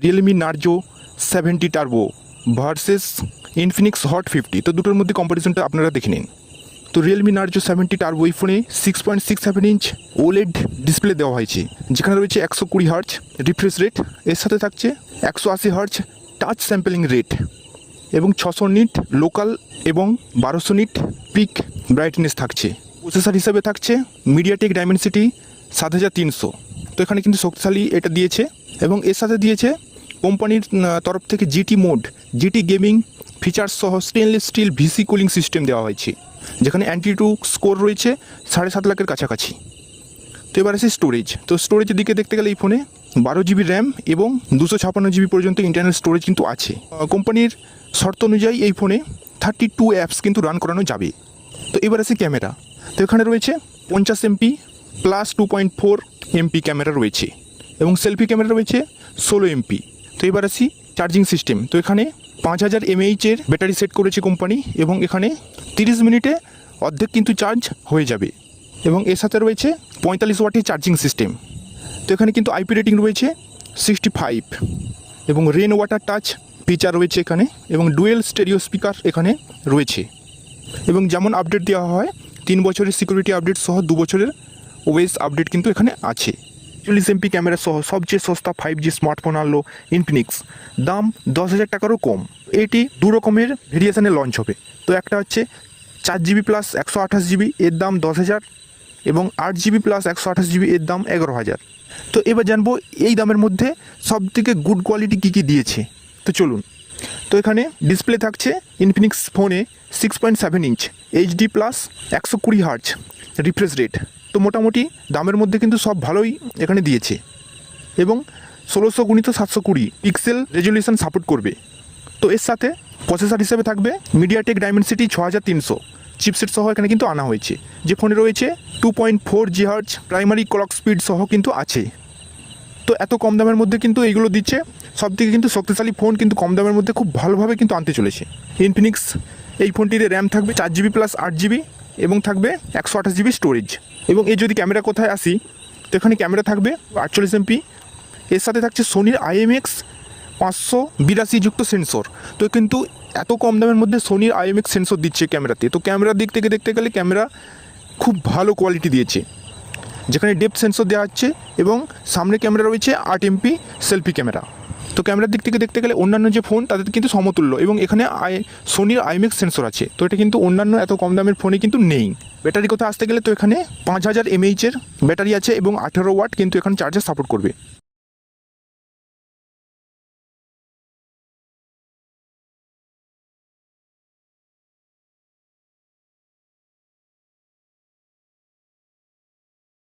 Realme Narzo 70 turbo versus Infinix hot 50। তো দুটোর মধ্যে কম্পারিজনটা আপনারা দেখে নিন। তো রিয়েলমি নার্জো 70 টার্বো এই ফোনে 6.67 ইঞ্চ ওলেড ডিসপ্লে দেওয়া হয়েছে, যেখানে রয়েছে 120 হার্জ রিফ্রেশ রেট, এর সাথে থাকছে 180 হার্জ টাচ স্যাম্পলিং রেট এবং 600 নিট লোকাল এবং 1200 নিট পিক ব্রাইটনেস থাকছে। প্রসেসর হিসাবে থাকছে মিডিয়াটেক ডাইমেনসিটি 7300। তো এখানে কিন্তু শক্তিশালী এটা দিয়েছে এবং এর সাথে দিয়েছে কোম্পানির তরফ থেকে GT mode, GT gaming features সহ stainless steel VC cooling system দেওয়া হয়েছে, যেখানে অ্যান্টি-টু স্কোর রয়েছে 7.5 লাখের কাছাকাছি। তো এবার আসি স্টোরেজ। তো স্টোরেজের দিকে দেখতে গেলে এই ফোনে 12 জিবি র্যাম এবং 256 জিবি পর্যন্ত ইন্টারনাল স্টোরেজ কিন্তু আছে। কোম্পানির শর্ত অনুযায়ী এই ফোনে 32 অ্যাপস কিন্তু রান করানো যাবে। তো এবার আসি ক্যামেরা। তো এখানে রয়েছে 50 এমপি প্লাস 2.4 এমপি ক্যামেরা রয়েছে এবং সেলফি ক্যামেরা রয়েছে 16 এমপি। তো এবার আসি চার্জিং সিস্টেম। তো এখানে 5000 mAh-এর ব্যাটারি সেট করেছে কোম্পানি এবং এখানে 30 মিনিটে অর্ধেক কিন্তু চার্জ হয়ে যাবে এবং এর সাথে রয়েছে 45 ওয়াটের চার্জিং সিস্টেম। তো এখানে কিন্তু আইপি রেটিং রয়েছে 65 এবং রেন ওয়াটার টাচ ফিচার রয়েছে এখানে এবং ডুয়েল স্টেরিও স্পিকার এখানে রয়েছে এবং যেমন আপডেট দেওয়া হয় 3 বছরের সিকিউরিটি আপডেট সহ 2 বছরের ওএস আপডেট কিন্তু এখানে আছে। 40 এমপি ক্যামেরা সহ সবচেয়ে সস্তা 5G স্মার্টফোন আনলো ইনফিনিক্স, দাম 10,000 টাকারও কম। এটি দু রকমের ভেরিয়েশনে লঞ্চ হবে। তো একটা হচ্ছে 4GB প্লাস 128 জিবি, এর দাম 10,000 এবং 8GB প্লাস 128 জিবি, এর দাম 11,000। তো এবার জানবো এই দামের মধ্যে সবথেকে গুড কোয়ালিটি কী কী দিয়েছে। তো চলুন। তো এখানে ডিসপ্লে থাকছে ইনফিনিক্স ফোনে 6.7 inch HD plus 120 hertz refresh rate. তো মোটামুটি দামের মধ্যে কিন্তু সব ভালোই এখানে দিয়েছে এবং 16x720 পিক্সেল রেজলিউশন সাপোর্ট করবে। তো এর সাথে প্রসেসর হিসেবে থাকবে মিডিয়াটেক ডাইমেনসিটি 6300 চিপসেট সহ এখানে কিন্তু আনা হয়েছে, যে ফোনে রয়েছে 2.4 GHz প্রাইমারি ক্লক স্পিড সহ কিন্তু আছে। তো এত কম দামের মধ্যে কিন্তু এইগুলো দিচ্ছে। সব থেকে কিন্তু শক্তিশালী ফোন কিন্তু কম দামের মধ্যে খুব ভালোভাবে কিন্তু আনতে চলেছে ইনফিনিক্স। এই ফোনটিতে র্যাম থাকবে 4GB প্লাস 8GB এবং থাকবে 128 জিবি স্টোরেজ। এবং এই যদি ক্যামেরা কোথায় আসি, তো এখানে ক্যামেরা থাকবে 48 এমপি, এর সাথে থাকছে সোনির IMX 582 যুক্ত সেন্সর। তো কিন্তু এত কম দামের মধ্যে সোনির IMX সেন্সর দিচ্ছে ক্যামেরাতে। তো ক্যামেরার দিক থেকে দেখতে গেলে ক্যামেরা খুব ভালো কোয়ালিটি দিয়েছে, যেখানে ডেপথ সেন্সর দেওয়া হচ্ছে এবং সামনে ক্যামেরা রয়েছে 8 এমপি সেলফি ক্যামেরা। তো ক্যামেরার দিক থেকে দেখতে গেলে অন্যান্য যে ফোন তাদের কিন্তু সমতুল্য এবং এখানে সোনির IMX সেন্সর আছে। তো এটা কিন্তু অন্যান্য এত কম দামের ফোনে কিন্তু নেই। ব্যাটারি কথা আসতে গেলে তো এখানে 5000 mAh-এর ব্যাটারি আছে এবং 18 ওয়াট কিন্তু এখানে চার্জার সাপোর্ট করবে।